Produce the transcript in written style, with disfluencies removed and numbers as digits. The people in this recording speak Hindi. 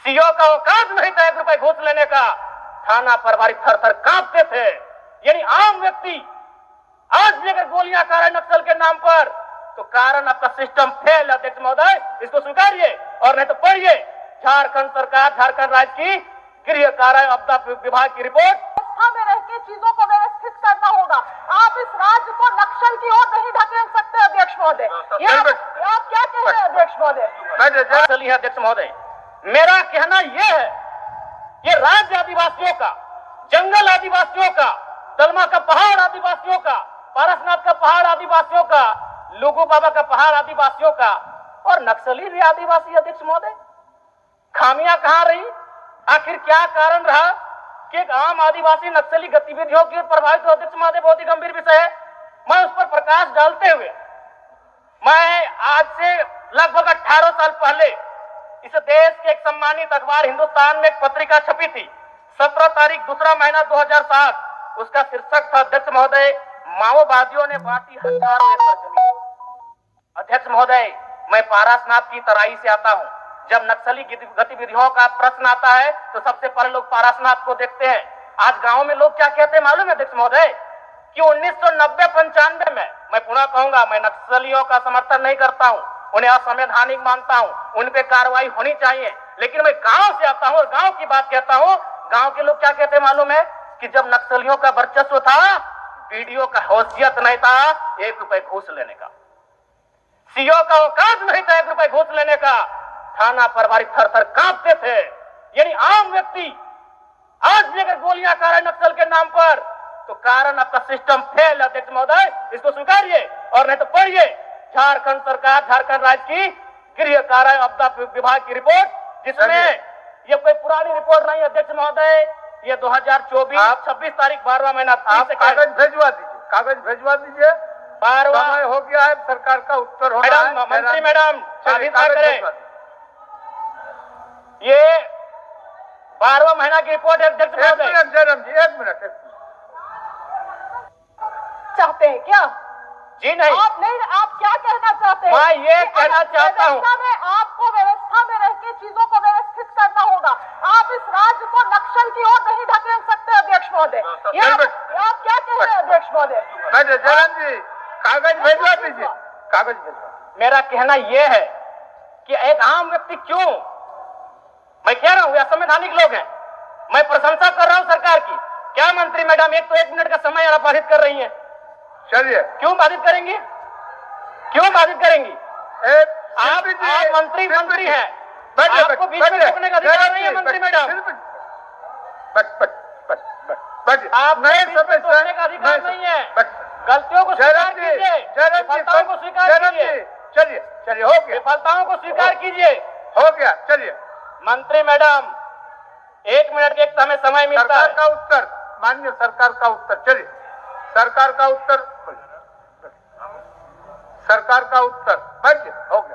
सीओ का औकात नहीं था 1 रुपए घूस लेने का। थाना प्रभारी थर थर कांपते थे। यानी आम व्यक्ति आज भी अगर गोलियां खा रहा है नक्सल के नाम पर, तो कारण आपका सिस्टम फेल। अध्यक्ष महोदय, इसको स्वीकारिए और नहीं तो पढ़िए झारखंड सरकार, झारखंड राज्य की गृह कार्य आपदा विभाग की रिपोर्ट। में रह के चीजों को व्यवस्थित करना होगा। आप इस राज्य को नक्सल की ओर नहीं ढकेल सकते अध्यक्ष महोदय। आप क्या कह रहे हैं अध्यक्ष महोदय? चलिए अध्यक्ष महोदय, मेरा कहना यह है, ये राज्य आदिवासियों का, जंगल आदिवासियों का, दलमा का पहाड़ आदिवासियों का, पारसनाथ का पहाड़ आदिवासियों का, लुगू बाबा का पहाड़ आदिवासियों का, और नक्सली भी आदिवासी। अध्यक्ष महोदय, खामियां कहां रही? आखिर क्या कारण रहा कि एक आम आदिवासी नक्सली गतिविधियों की ओर प्रभावित हो? अध्यक्ष महोदय, बहुत ही गंभीर विषय है। मैं उस पर प्रकाश डालते हुए, मैं आज से लगभग 18 साल पहले इस देश के एक सम्मानित अखबार हिंदुस्तान में एक पत्रिका छपी थी, 17 तारीख दूसरा महीना 2007। उसका शीर्षक था, अध्यक्ष महोदय, माओवादियों ने बांटी हजारों एकड़ जमीन। अध्यक्ष महोदय, मैं पारसनाथ की तराई से आता हूं। जब नक्सली गतिविधियों का प्रश्न आता है तो सबसे पहले लोग पारसनाथ को देखते हैं। आज गांव में लोग क्या कहते हैं मालूम है अध्यक्ष महोदय? कि 1990-95 में, मैं पुनः कहूंगा, मैं नक्सलियों का समर्थन नहीं करता हूं, उन्हें असंवैधानिक मानता हूं, उन पे कार्रवाई होनी चाहिए, लेकिन मैं गांव से आता हूं और गांव की बात कहता हूं। गांव के लोग क्या कहते हैं मालूम है? कि जब नक्सलियों का वर्चस्व था, वीडियो का हैसियत नहीं था 1 रुपए घूस लेने का, सीओ का औकात नहीं था 1 रुपए घूस लेने का। थाना प्रभारी थर थर कांपते थे। यानी आम व्यक्ति आज भी अगर गोलियां खा रहा है नक्सल के नाम पर, तो कारण आपका सिस्टम फेल। अध्यक्ष महोदय, इसको स्वीकारिए और नहीं तो पढ़िए झारखंड सरकार, झारखंड राज्य की गृह कार्य आपदा विभाग की रिपोर्ट, जिसमें ये कोई पुरानी रिपोर्ट नहीं अध्यक्ष महोदय, ये 2024 26 तारीख 12वां महीना। आप कागज भिजवा दीजिए, कागज भिजवा दीजिए। 12वां समय हो गया है, सरकार का उत्तर होना है। मैडम, मंत्री मैडम, चलिए, साबित कागज करें। भिजवा दीजिए। ये 12वां महीना की रिपोर्ट है अध्यक्ष महोदय। जयराम जी, एक मिनट। चाहते हैं क्या? जी नहीं, आप नहीं, आप क्या कहना चाहते हैं? मैं ये कहना चाहता हूं, व्यवस्था में, आपको व्यवस्था में रह के चीजों को व्यवस्थित करना होगा। आप इस राज्य को नक्सल की ओर नहीं ढकेल सकते अध्यक्ष महोदय। आप क्या कह रहे हैं अध्यक्ष महोदय? जयराम जी, कागज भिजवा दीजिए, कागज भिजवा। मेरा कहना यह है कि एक आम व्यक्ति क्यों, मैं कह रहा हूं ये असंवैधानिक लोग हैं, मैं प्रशंसा कर रहा हूं सरकार की। क्या मंत्री मैडम, एक तो 1 मिनट का समय आप बाधित कर रही हैं। चलिए, क्यों बाधित करेंगी? क्यों बाधित करेंगी? आप मंत्री हैं, आपको बीच में रोकने का अधिकार नहीं है मंत्री मैडम। आप नए समय रोकने का अधिकार नहीं है। गलतियों को स्वीकार कीजिए, विफलताओं को स्वीकार कीजिए। चलिए चलिए, हो गया। विफलताओं को स्वीकार कीजिए। हो गया, चलिए। मंत्री मैडम, 1 मिनट के एक हमें समय मिलता है। सरकार का उत्तर, माननीय सरकार का उत्तर। चलिए, सरकार का उत्तर, सरकार का उत्तर। बस हो गया।